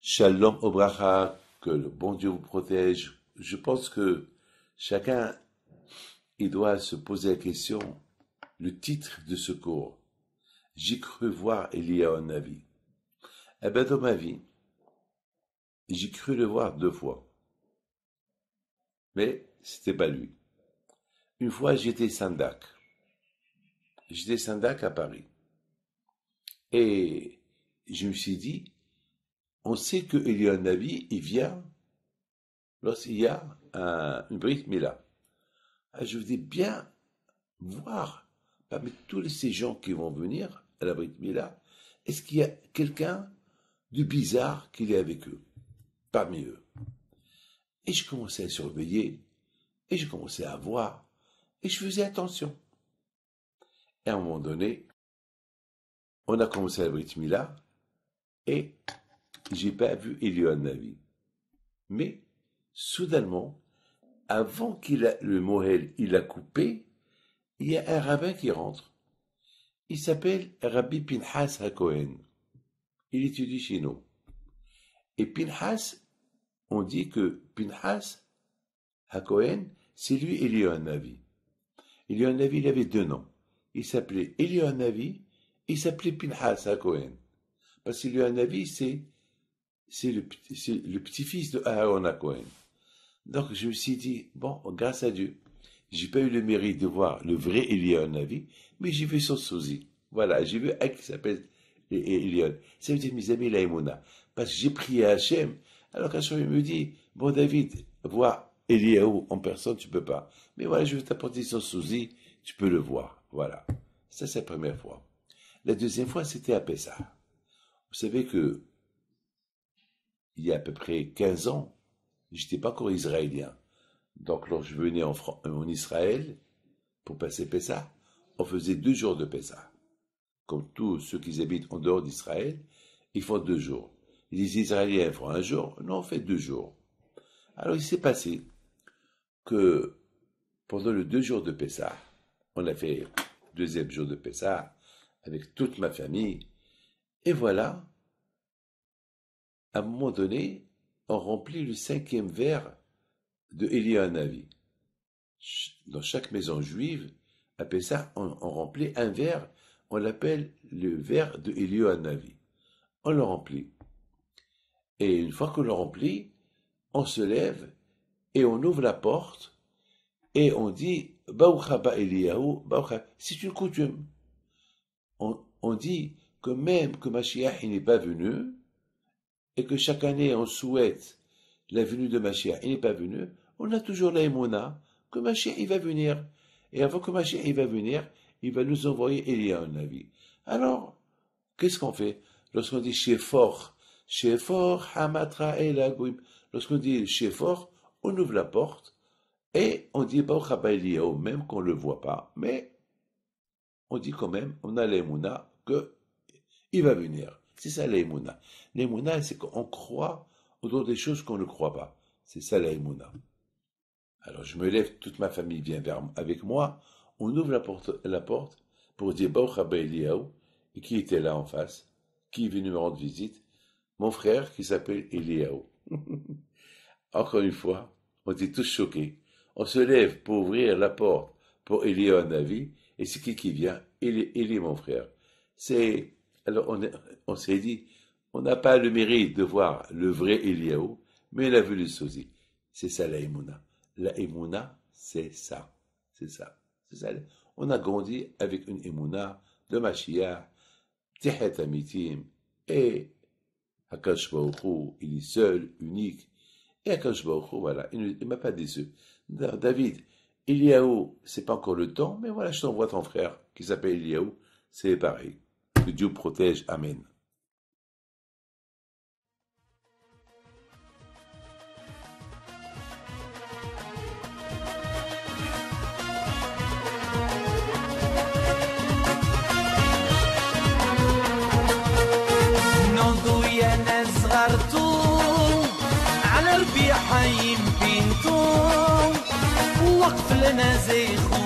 Shalom Obracha, que le bon Dieu vous protège. Je pense que chacun, il doit se poser la question, le titre de ce cours. J'ai cru voir Eliyahu Navi. Eh bien, dans ma vie, j'ai cru le voir 2 fois. Mais c'était pas lui. Une fois, j'étais Sandak. J'étais Sandak à Paris. Et je me suis dit, on sait que Eliyahu Navi, il vient lorsqu'il y a une Brit Mila. Je voudrais bien voir, parmi tous ces gens qui vont venir à la Brit Mila, est-ce qu'il y a quelqu'un de bizarre qui est avec eux, parmi eux. Et je commençais à surveiller, et je commençais à voir, et je faisais attention. Et à un moment donné, on a commencé la Brit Mila, et j'ai pas vu Eliyahu Navi. Mais, soudainement, avant le Mohel, il a coupé, il y a un rabbin qui rentre. Il s'appelle Rabbi Pinhas HaKohen. Il étudie chez nous. Et Pinhas, on dit que Pinhas HaKohen, c'est lui Eliyahu Navi. Eliyahu Navi, il avait 2 noms. Il s'appelait Eliyahu Navi, et il s'appelait Pinhas HaKohen. Parce qu'Eliyahu Navi, c'est le petit-fils de Aaron HaKohen. Donc je me suis dit, bon, grâce à Dieu, j'ai pas eu le mérite de voir le vrai Eliyahu Navi, mais j'ai vu son sosie. Voilà, j'ai vu un qui s'appelle Eliyahu. Ça veut dire, mes amis, la Emouna. Parce que j'ai prié à Hachem, alors qu'Hachem me dit, bon David, voir Eliyahu en personne, tu peux pas. Mais voilà, je vais t'apporter son sosie, tu peux le voir. Voilà. Ça, c'est la première fois. La deuxième fois, c'était à Pessah. Vous savez que, il y a à peu près 15 ans, j'étais pas encore israélien. Donc, lorsque je venais en Israël, pour passer Pessah, on faisait 2 jours de Pessah. Comme tous ceux qui habitent en dehors d'Israël, ils font 2 jours. Les Israéliens font 1 jour, nous on fait 2 jours. Alors, il s'est passé que pendant le 2 jours de Pessah, on a fait le 2e jour de Pessah avec toute ma famille. Et voilà, à un moment donné, on remplit le 5e verre de Eliyahu Navi. Dans chaque maison juive, à Pessah, on remplit un verre, on l'appelle le verre de Eliyahu Navi. On le remplit. Et une fois qu'on le remplit, on se lève et on ouvre la porte et on dit Baruch haba Eliyahu, c'est une coutume. On dit que même que Mashiach n'est pas venu et que chaque année on souhaite la venue de Mashiach, il n'est pas venu, on a toujours la Emouna que Mashiach il va venir. Et avant que Mashiach il va venir, il va nous envoyer Eliyahu Navi. Alors, qu'est-ce qu'on fait? Lorsqu'on dit Shefor, Hamatra Elagoim, lorsqu'on dit Shefor, on ouvre la porte et on dit Baruch haba Eliyahu, même qu'on ne le voit pas, mais on dit quand même, on a la Emouna que il va venir. C'est ça la Emouna. L'Emouna, c'est qu'on croit autour des choses qu'on ne croit pas. C'est ça la Emouna. Alors je me lève, toute ma famille vient avec moi, on ouvre la porte pour dire Baruch haba Eliyahu, et qui était là en face, qui est venu me rendre visite, mon frère qui s'appelle Eliyahu. Encore une fois, on était tous choqués. On se lève pour ouvrir la porte pour Eliyahu Navi, et c'est qui vient? Il est mon frère. Alors on s'est dit, on n'a pas le mérite de voir le vrai Eliyahu, mais on a vu le sosie. C'est ça la Emouna. La Emouna, c'est ça. C'est ça. C'est ça. On a grandi avec une Emouna de Mashiach, Tihet Amitim, et Akadosh Baruch Hu, il est seul, unique. Et Akadosh Baruch Hu, voilà, il ne m'a pas déçu. David, Eliyahu, c'est pas encore le temps, mais voilà, je t'envoie ton frère qui s'appelle Eliyahu, c'est pareil. Que Dieu protège. Amen. نوضوا يا ناس غرتوا على ربيع حي بنتو وقف لنا زي خو